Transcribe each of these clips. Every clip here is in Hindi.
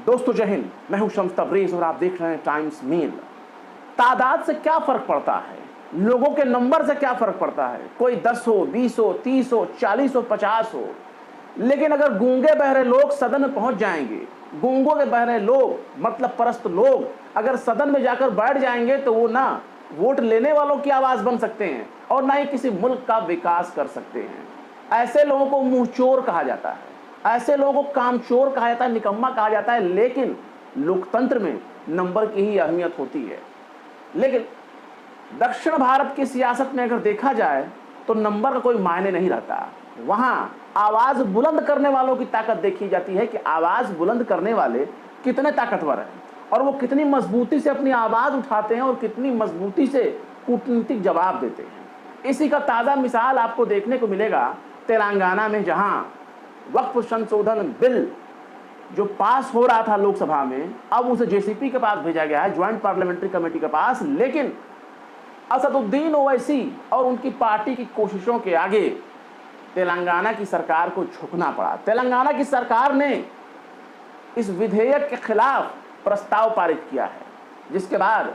दोस्तों जय हिंद, मैं हूं शम्स तबरेज़ और आप देख रहे हैं टाइम्स मेल। तादाद से क्या फर्क पड़ता है, लोगों के नंबर से क्या फर्क पड़ता है, कोई 10 हो, 20 हो, 30 हो, 40 हो, 50 हो, लेकिन अगर गूंगे बहरे लोग सदन में पहुंच जाएंगे, गूंगों के बहरे लोग मतलब परस्त लोग अगर सदन में जाकर बैठ जाएंगे तो वो ना वोट लेने वालों की आवाज बन सकते हैं और ना ही किसी मुल्क का विकास कर सकते हैं। ऐसे लोगों को मुंहचोर कहा जाता है, ऐसे लोगों को कामचोर कहा जाता है, निकम्मा कहा जाता है। लेकिन लोकतंत्र में नंबर की ही अहमियत होती है। लेकिन दक्षिण भारत की सियासत में अगर देखा जाए तो नंबर का कोई मायने नहीं रहता। वहां आवाज बुलंद करने वालों की ताकत देखी जाती है कि आवाज बुलंद करने वाले कितने ताकतवर हैं और वो कितनी मजबूती से अपनी आवाज उठाते हैं और कितनी मजबूती से कूटनीतिक जवाब देते हैं। इसी का ताज़ा मिसाल आपको देखने को मिलेगा तेलंगाना में, जहां वक्फ संशोधन बिल जो पास हो रहा था लोकसभा में, अब उसे जेसीपी के पास भेजा गया है, ज्वाइंट पार्लियामेंट्री कमेटी के पास। लेकिन असदुद्दीन ओवैसी और उनकी पार्टी की कोशिशों के आगे तेलंगाना की सरकार को झुकना पड़ा। तेलंगाना की सरकार ने इस विधेयक के खिलाफ प्रस्ताव पारित किया है, जिसके बाद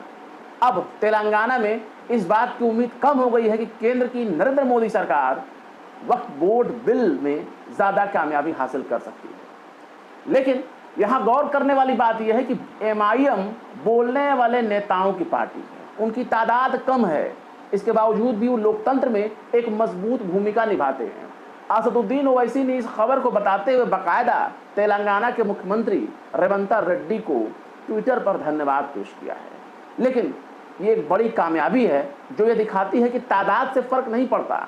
अब तेलंगाना में इस बात की उम्मीद कम हो गई है कि केंद्र की नरेंद्र मोदी सरकार वक्फ बोर्ड बिल में ज्यादा कामयाबी हासिल कर सकती है। लेकिन यहां गौर करने वाली बात यह है कि एमआईएम बोलने वाले नेताओं की पार्टी है, उनकी तादाद कम है, इसके बावजूद भी वो लोकतंत्र में एक मजबूत भूमिका निभाते हैं। असदुद्दीन ओवैसी ने इस खबर को बताते हुए बाकायदा तेलंगाना के मुख्यमंत्री रेवंत रेड्डी को ट्विटर पर धन्यवाद पेश किया है। लेकिन ये एक बड़ी कामयाबी है जो ये दिखाती है कि तादाद से फर्क नहीं पड़ता।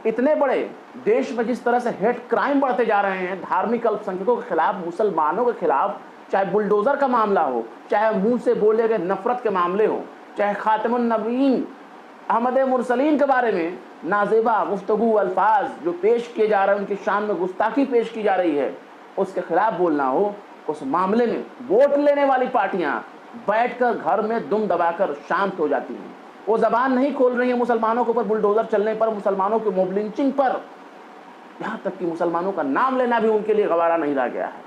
इतने बड़े देश में जिस तरह से हेट क्राइम बढ़ते जा रहे हैं, धार्मिक अल्पसंख्यकों के खिलाफ, मुसलमानों के खिलाफ, चाहे बुलडोजर का मामला हो, चाहे मुंह से बोले गए नफरत के मामले हो, चाहे खातिमुन नबीयीन अहमद मुरसलीन के बारे में नाजेबा गुफ्तगू अल्फाज जो पेश किए जा रहे हैं, उनकी शान में गुस्ताखी पेश की जा रही है, उसके खिलाफ बोलना हो, उस मामले में वोट लेने वाली पार्टियां बैठकर घर में दुम दबाकर शांत हो जाती हैं। वो जबान नहीं खोल रही है मुसलमानों के ऊपर बुलडोजर चलने पर, मुसलमानों के मोब लिंचिंग पर, यहां तक कि मुसलमानों का नाम लेना भी उनके लिए गवारा नहीं रह गया है।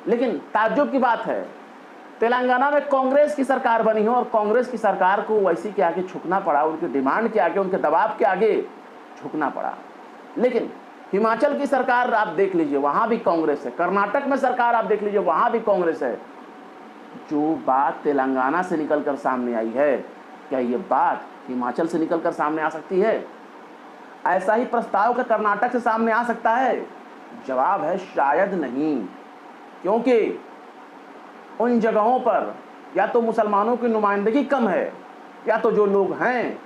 लेकिन ताज्जुब की बात है, तेलंगाना में कांग्रेस की सरकार बनी हो और कांग्रेस की सरकार को ओवैसी के आगे झुकना पड़ा, उनकी डिमांड के आगे, उनके दबाव के आगे झुकना पड़ा। लेकिन हिमाचल की सरकार आप देख लीजिए, वहां भी कांग्रेस है। कर्नाटक में सरकार आप देख लीजिए, वहां भी कांग्रेस है। जो बात तेलंगाना से निकलकर सामने आई है, क्या ये बात हिमाचल से निकलकर सामने आ सकती है? ऐसा ही प्रस्ताव का कर्नाटक से सामने आ सकता है? जवाब है शायद नहीं, क्योंकि उन जगहों पर या तो मुसलमानों की नुमाइंदगी कम है, या तो जो लोग हैं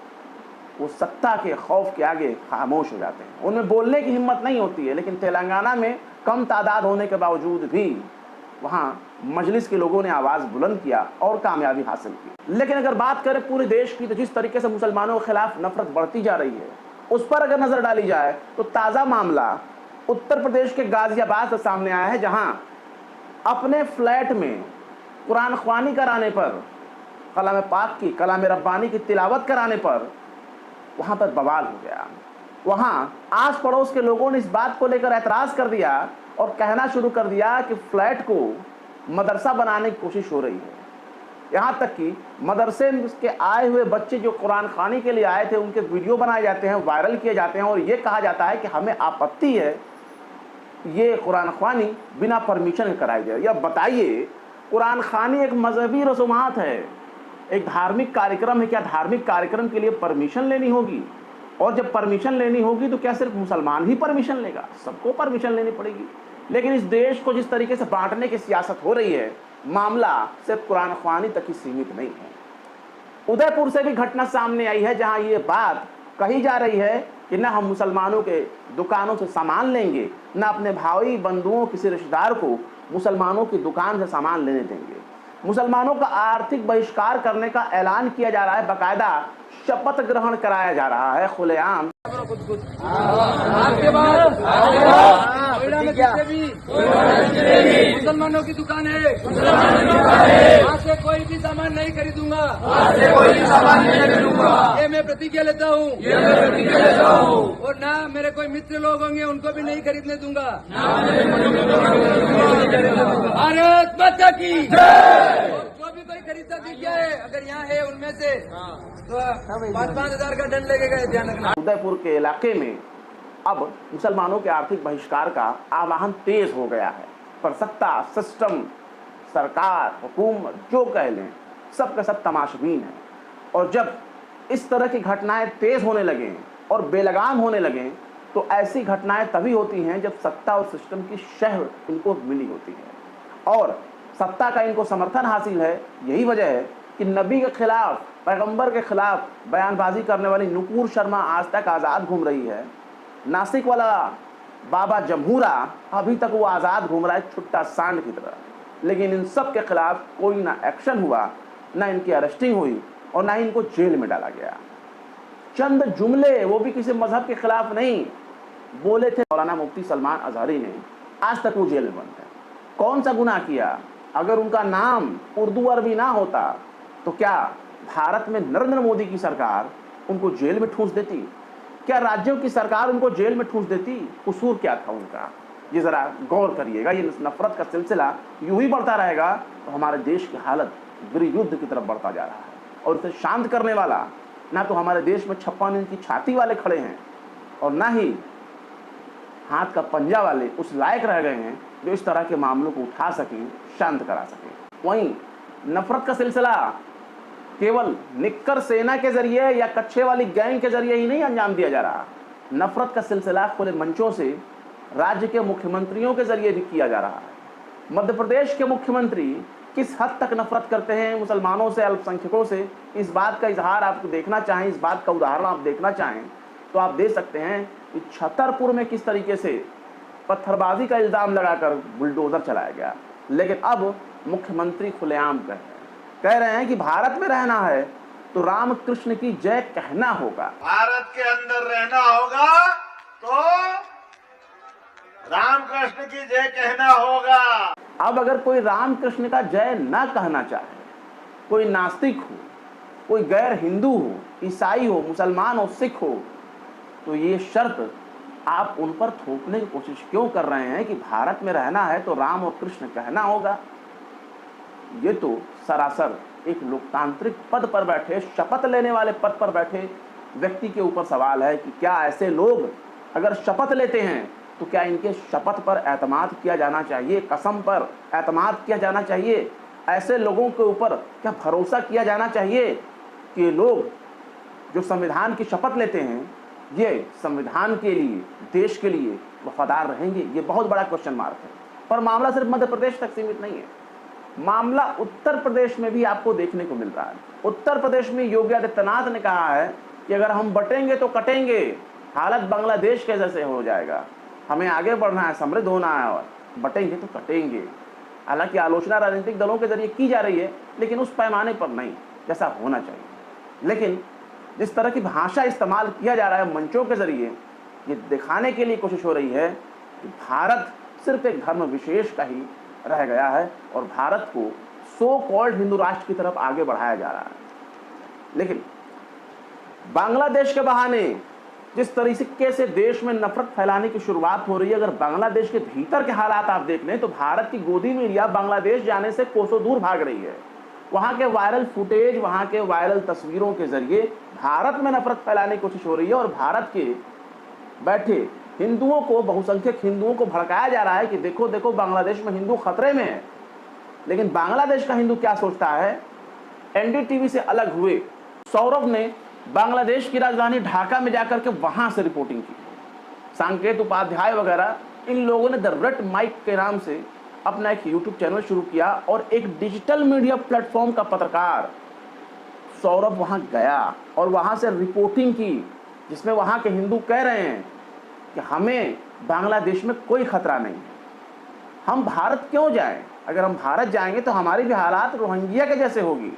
वो सत्ता के खौफ के आगे खामोश हो जाते हैं, उनमें बोलने की हिम्मत नहीं होती है। लेकिन तेलंगाना में कम तादाद होने के बावजूद भी वहां मजलिस के लोगों ने आवाज बुलंद किया और कामयाबी हासिल की। लेकिन अगर बात करें पूरे देश की, तो जिस तरीके से मुसलमानों के खिलाफ नफरत बढ़ती जा रही है, उस पर अगर नजर डाली जाए तो ताजा मामला उत्तर प्रदेश के गाजियाबाद से सामने आया है, जहां अपने फ्लैट में कुरान ख्वानी कराने पर, कलाम पाक की, कलाम रब्बानी की तिलावत कराने पर वहां पर बवाल हो गया। वहां आस पड़ोस के लोगों ने इस बात को लेकर एतराज कर दिया और कहना शुरू कर दिया कि फ्लैट को मदरसा बनाने की कोशिश हो रही है। यहां तक कि मदरसे के आए हुए बच्चे जो कुरान ख्वानी के लिए आए थे, उनके वीडियो बनाए जाते हैं, वायरल किए जाते हैं और ये कहा जाता है कि हमें आपत्ति है ये कुरान ख्वानी बिना परमिशन के कराई जाए। या बताइए, कुरान ख्वानी एक मजहबी रसूमात है, एक धार्मिक कार्यक्रम है, क्या धार्मिक कार्यक्रम के लिए परमिशन लेनी होगी? और जब परमिशन लेनी होगी तो क्या सिर्फ मुसलमान ही परमिशन लेगा? सबको परमिशन लेनी पड़ेगी। लेकिन इस देश को जिस तरीके से बांटने की सियासत हो रही है, मामला सिर्फ कुरान ख्वानी तक ही सीमित नहीं है। उदयपुर से भी घटना सामने आई है, जहां ये बात कही जा रही है कि न हम मुसलमानों के दुकानों से सामान लेंगे, न अपने भाई बंधुओं किसी रिश्तेदार को मुसलमानों की दुकान से सामान लेने देंगे। मुसलमानों का आर्थिक बहिष्कार करने का ऐलान किया जा रहा है, बाकायदा शपथ ग्रहण कराया जा रहा है खुलेआम। खुद कुछ आपके बाद नोएडा में जितने भी मुसलमानों की दुकान है वहाँ से कोई भी सामान नहीं खरीदूंगा, ये मैं प्रतिज्ञा लेता हूँ। और ना मेरे कोई मित्र लोग होंगे उनको भी नहीं खरीदने दूंगा। भारत माता की जो भी कोई खरीदता दिख जाए अगर यहाँ है उनमें से तो 5,000 का दंड लगेगा, ध्यान रखना। उदयपुर के इलाके में अब मुसलमानों के आर्थिक बहिष्कार का आवाहन तेज हो गया है, पर सत्ता, सिस्टम, सरकार, हुकूमत जो कह लें सब का सब तमाशबीन है। और जब इस तरह की घटनाएं तेज होने लगें और बेलगाम होने लगें तो ऐसी घटनाएं तभी होती हैं जब सत्ता और सिस्टम की शह इनको मिली होती है और सत्ता का इनको समर्थन हासिल है। यही वजह है कि नबी के खिलाफ, पैगंबर के खिलाफ बयानबाजी करने वाली नुपुर शर्मा आज तक आज़ाद घूम रही है। नासिक वाला बाबा जमहूरा अभी तक वो आज़ाद घूम रहा है छुट्टा सांड की तरह। लेकिन इन सब के खिलाफ कोई ना एक्शन हुआ, ना इनकी अरेस्टिंग हुई और ना इनको जेल में डाला गया। चंद जुमले, वो भी किसी मजहब के खिलाफ नहीं, बोले थे मौलाना मुफ्ती सलमान अजहरी ने, आज तक वो जेल में बंद है। कौन सा गुनाह किया? अगर उनका नाम उर्दू अरबी ना होता तो क्या भारत में नरेंद्र मोदी की सरकार उनको जेल में ठूंस देती? क्या राज्यों की सरकार उनको जेल में ठूंस देती? कसूर क्या था उनका? ये जरा गौर करिएगा। ये नफरत का सिलसिला यूं ही बढ़ता रहेगा तो हमारे देश की हालत गृह युद्ध की तरफ बढ़ता जा रहा है। और इसे शांत करने वाला ना तो हमारे देश में 56 इंच की छाती वाले खड़े हैं और ना ही हाथ का पंजा वाले उस लायक रह गए हैं जो इस तरह के मामलों को उठा सकें, शांत करा सकें। वहीं नफरत का सिलसिला केवल निक्कर सेना के जरिए या कच्छे वाली गैंग के जरिए ही नहीं अंजाम दिया जा रहा। नफरत का सिलसिला खुले मंचों से राज्य के मुख्यमंत्रियों के जरिए भी किया जा रहा है। मध्य प्रदेश के मुख्यमंत्री किस हद तक नफरत करते हैं मुसलमानों से, अल्पसंख्यकों से, इस बात का इजहार आप देखना चाहें, इस बात का उदाहरण आप देखना चाहें तो आप देख सकते हैं कि छतरपुर में किस तरीके से पत्थरबाजी का इल्जाम लगाकर बुलडोजर चलाया गया। लेकिन अब मुख्यमंत्री खुलेआम कह रहे हैं कि भारत में रहना है तो रामकृष्ण की जय कहना होगा। भारत के अंदर रहना होगा तो रामकृष्ण की जय कहना होगा। अब अगर कोई रामकृष्ण का जय न कहना चाहे, कोई नास्तिक हो, कोई गैर हिंदू हो, ईसाई हो, मुसलमान हो, सिख हो, तो ये शर्त आप उन पर थोपने की कोशिश क्यों कर रहे हैं कि भारत में रहना है तो राम और कृष्ण कहना होगा? ये तो सरासर एक लोकतांत्रिक पद पर बैठे, शपथ लेने वाले पद पर बैठे व्यक्ति के ऊपर सवाल है कि क्या ऐसे लोग अगर शपथ लेते हैं तो क्या इनके शपथ पर एतमाद किया जाना चाहिए, कसम पर एतमाद किया जाना चाहिए? ऐसे लोगों के ऊपर क्या भरोसा किया जाना चाहिए कि लोग जो संविधान की शपथ लेते हैं ये संविधान के लिए, देश के लिए वफादार रहेंगे? ये बहुत बड़ा क्वेश्चन मार्क है। पर मामला सिर्फ मध्य प्रदेश तक सीमित नहीं है, मामला उत्तर प्रदेश में भी आपको देखने को मिल रहा है। उत्तर प्रदेश में योगी आदित्यनाथ ने कहा है कि अगर हम बटेंगे तो कटेंगे, हालत बांग्लादेश के जैसे हो जाएगा, हमें आगे बढ़ना है, समृद्ध होना है और बटेंगे तो कटेंगे। हालांकि आलोचना राजनीतिक दलों के जरिए की जा रही है लेकिन उस पैमाने पर नहीं जैसा होना चाहिए। लेकिन जिस तरह की भाषा इस्तेमाल किया जा रहा है मंचों के जरिए, ये दिखाने के लिए कोशिश हो रही है कि भारत सिर्फ एक धर्म विशेष का ही रह गया है और भारत को सो कॉल्ड हिंदू राष्ट्र की तरफ आगे बढ़ाया जा रहा है। लेकिन बांग्लादेश के बहाने जिस तरीके से देश में नफरत फैलाने की शुरुआत हो रही है, अगर बांग्लादेश के भीतर के हालात आप देख लें तो भारत की गोदी मीडिया बांग्लादेश जाने से कोसों दूर भाग रही है। वहां के वायरल फुटेज, वहां के वायरल तस्वीरों के जरिए भारत में नफरत फैलाने की कोशिश हो रही है और भारत के बैठे हिंदुओं को, बहुसंख्यक हिंदुओं को भड़काया जा रहा है कि देखो देखो बांग्लादेश में हिंदू खतरे में है। लेकिन बांग्लादेश का हिंदू क्या सोचता है? एनडीटीवी से अलग हुए सौरभ ने बांग्लादेश की राजधानी ढाका में जाकर के वहां से रिपोर्टिंग की। सांकेत उपाध्याय वगैरह इन लोगों ने द रेड माइक के नाम से अपना एक यूट्यूब चैनल शुरू किया और एक डिजिटल मीडिया प्लेटफॉर्म का पत्रकार सौरभ वहां गया और वहां से रिपोर्टिंग की, जिसमें वहां के हिंदू कह रहे हैं कि हमें बांग्लादेश में कोई खतरा नहीं है, हम भारत क्यों जाएं? अगर हम भारत जाएंगे तो हमारी भी हालात रोहिंग्या के जैसे होगी।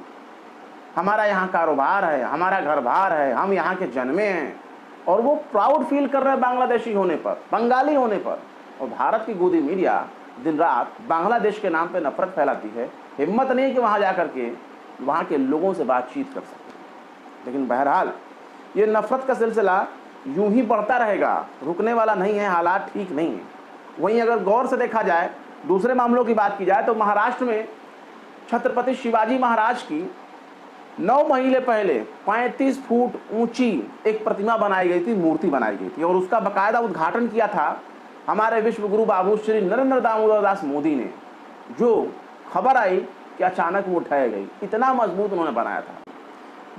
हमारा यहाँ कारोबार है, हमारा घर बार है, हम यहाँ के जन्मे हैं, और वो प्राउड फील कर रहे हैं बांग्लादेशी होने पर, बंगाली होने पर। और भारत की गोदी मीडिया दिन रात बांग्लादेश के नाम पे नफरत फैलाती है। हिम्मत नहीं कि वहाँ जा कर के वहाँ के लोगों से बातचीत कर सके। लेकिन बहरहाल ये नफरत का सिलसिला यूं ही बढ़ता रहेगा, रुकने वाला नहीं है। हालात ठीक नहीं है। वहीं अगर गौर से देखा जाए, दूसरे मामलों की बात की जाए तो महाराष्ट्र में छत्रपति शिवाजी महाराज की 9 महीने पहले 35 फुट ऊंची एक प्रतिमा बनाई गई थी, मूर्ति बनाई गई थी, और उसका बाकायदा उद्घाटन किया था हमारे विश्व गुरु बाबू श्री नरेंद्र दामोदर दास मोदी ने। जो खबर आई कि अचानक वो ढह गई, इतना मजबूत उन्होंने बनाया था।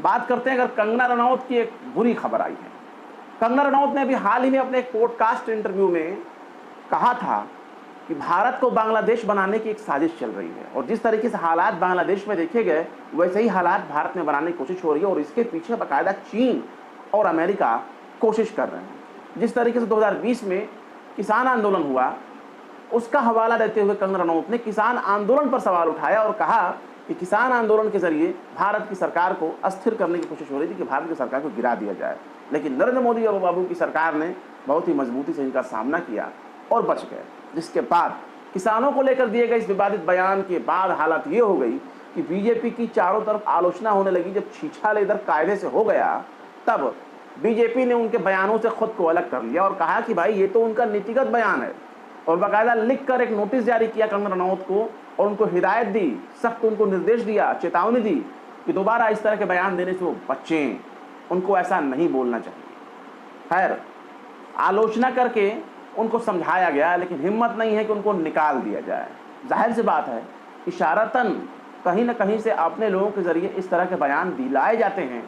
बात करते हैं अगर कंगना रनौत की, एक बुरी खबर आई है। कंगना रनौत ने अभी हाल ही में अपने एक पॉडकास्ट इंटरव्यू में कहा था कि भारत को बांग्लादेश बनाने की एक साजिश चल रही है, और जिस तरीके से हालात बांग्लादेश में देखे गए वैसे ही हालात भारत में बनाने की कोशिश हो रही है, और इसके पीछे बाकायदा चीन और अमेरिका कोशिश कर रहे हैं। जिस तरीके से 2020 में किसान आंदोलन हुआ, उसका हवाला देते हुए कंगना रनौत ने किसान आंदोलन पर सवाल उठाया और कहा कि किसान आंदोलन के जरिए भारत की सरकार को अस्थिर करने की कोशिश हो रही थी कि भारत की सरकार को गिरा दिया जाए। लेकिन नरेंद्र मोदी और बाबू की सरकार ने बहुत ही मजबूती से इनका सामना किया और बच गए। जिसके बाद किसानों को लेकर दिए गए इस विवादित बयान के बाद हालत ये हो गई कि बीजेपी की चारों तरफ आलोचना होने लगी। जब छीछाले इधर कायदे से हो गया, तब बीजेपी ने उनके बयानों से खुद को अलग कर लिया और कहा कि भाई ये तो उनका नीतिगत बयान है, और बाकायदा लिख कर एक नोटिस जारी किया कंगना रनौत को, और उनको हिदायत दी, सख्त उनको निर्देश दिया, चेतावनी दी कि दोबारा इस तरह के बयान देने से वो बचें, उनको ऐसा नहीं बोलना चाहिए। खैर, आलोचना करके उनको समझाया गया, लेकिन हिम्मत नहीं है कि उनको निकाल दिया जाए। जाहिर सी बात है, इशारतन कहीं ना कहीं से अपने लोगों के जरिए इस तरह के बयान दिलाए जाते हैं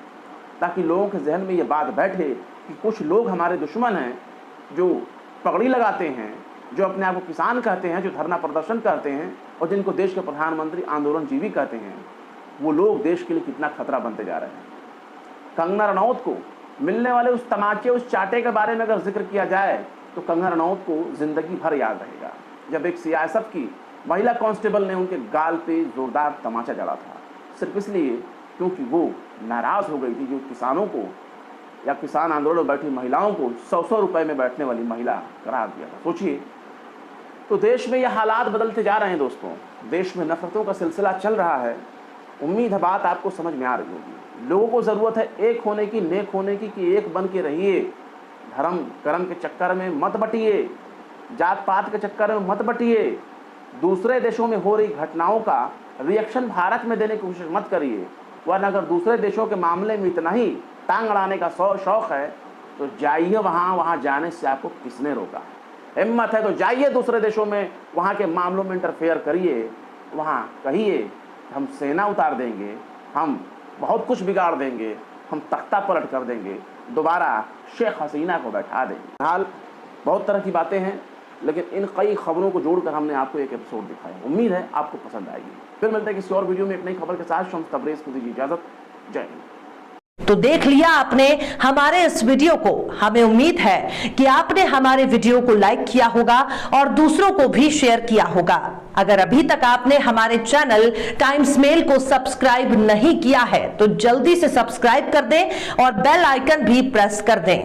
ताकि लोगों के जहन में ये बात बैठे कि कुछ लोग हमारे दुश्मन हैं, जो पगड़ी लगाते हैं, जो अपने आप को किसान कहते हैं, जो धरना प्रदर्शन करते हैं, और जिनको देश के प्रधानमंत्री आंदोलनजीवी कहते हैं, वो लोग देश के लिए कितना खतरा बनते जा रहे हैं। कंगना रनौत को मिलने वाले उस तमाचे, उस चाटे के बारे में अगर जिक्र किया जाए तो कंगना रनौत को जिंदगी भर याद रहेगा, जब एक सीआईएसएफ की महिला कांस्टेबल ने उनके गाल पे जोरदार तमाचा जड़ा था, सिर्फ इसलिए क्योंकि वो नाराज हो गई थी जो किसानों को या किसान आंदोलन में बैठी महिलाओं को 100-100 रुपए में बैठने वाली महिला करार दिया था। सोचिए, तो देश में ये हालात बदलते जा रहे हैं दोस्तों। देश में नफरतों का सिलसिला चल रहा है। उम्मीद है बात आपको समझ में आ रही होगी। लोगों को ज़रूरत है एक होने की, नेक होने की, कि एक बन के रहिए। धर्म कर्म के चक्कर में मत बटिए, जात पात के चक्कर में मत बटिए, दूसरे देशों में हो रही घटनाओं का रिएक्शन भारत में देने की कोशिश मत करिए। वरना अगर दूसरे देशों के मामले में इतना ही टांग अड़ाने का शौक है तो जाइए वहाँ जाने से आपको किसने रोका। हिम्मत है तो जाइए दूसरे देशों में, वहाँ के मामलों में इंटरफेयर करिए, वहाँ कहिए हम सेना उतार देंगे, हम बहुत कुछ बिगाड़ देंगे, हम तख्ता पलट कर देंगे, दोबारा शेख हसीना को बैठा देंगे। हाल बहुत तरह की बातें हैं, लेकिन इन कई खबरों को जोड़कर हमने आपको एक एपिसोड दिखाया। उम्मीद है आपको पसंद आएगी। फिर मिलते हैं किसी और वीडियो में एक नई खबर के साथ। शम्स तबरेज़ को दीजिए इजाजत। जय हिंद। तो देख लिया आपने हमारे इस वीडियो को। हमें उम्मीद है कि आपने हमारे वीडियो को लाइक किया होगा और दूसरों को भी शेयर किया होगा। अगर अभी तक आपने हमारे चैनल टाइम्स मेल को सब्सक्राइब नहीं किया है तो जल्दी से सब्सक्राइब कर दें और बेल आइकन भी प्रेस कर दें।